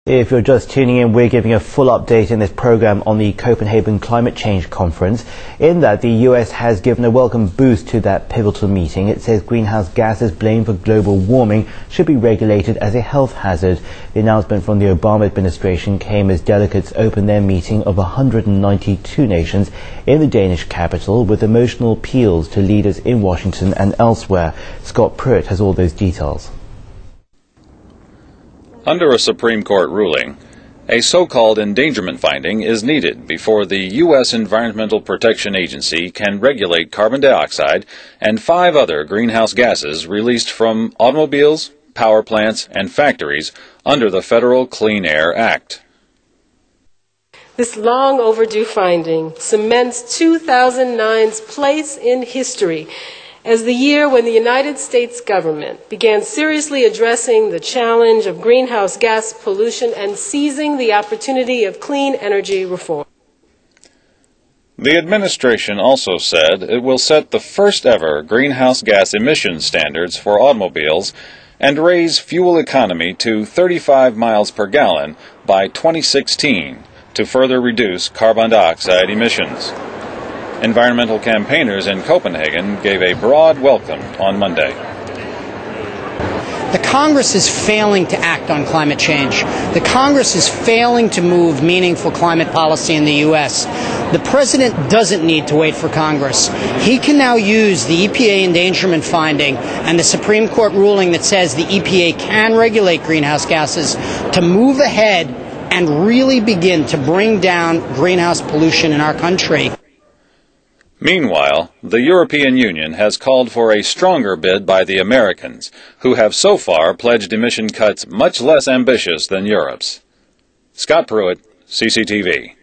If you're just tuning in, we're giving a full update in this program on the Copenhagen Climate Change Conference. In that, the US has given a welcome boost to that pivotal meeting. It says greenhouse gases blamed for global warming should be regulated as a health hazard. The announcement from the Obama administration came as delegates opened their meeting of 192 nations in the Danish capital with emotional appeals to leaders in Washington and elsewhere. Scott Pruitt has all those details. Under a Supreme Court ruling, a so-called endangerment finding is needed before the U.S. Environmental Protection Agency can regulate carbon dioxide and 5 other greenhouse gases released from automobiles, power plants, and factories under the Federal Clean Air Act. This long overdue finding cements 2009's place in history as the year when the United States government began seriously addressing the challenge of greenhouse gas pollution and seizing the opportunity of clean energy reform. The administration also said it will set the first ever greenhouse gas emission standards for automobiles and raise fuel economy to 35 miles per gallon by 2016 to further reduce carbon dioxide emissions. Environmental campaigners in Copenhagen gave a broad welcome on Monday. The Congress is failing to act on climate change. The Congress is failing to move meaningful climate policy in the U.S. The President doesn't need to wait for Congress. He can now use the EPA endangerment finding and the Supreme Court ruling that says the EPA can regulate greenhouse gases to move ahead and really begin to bring down greenhouse pollution in our country. Meanwhile, the European Union has called for a stronger bid by the Americans, who have so far pledged emission cuts much less ambitious than Europe's. Scott Pruitt, CCTV.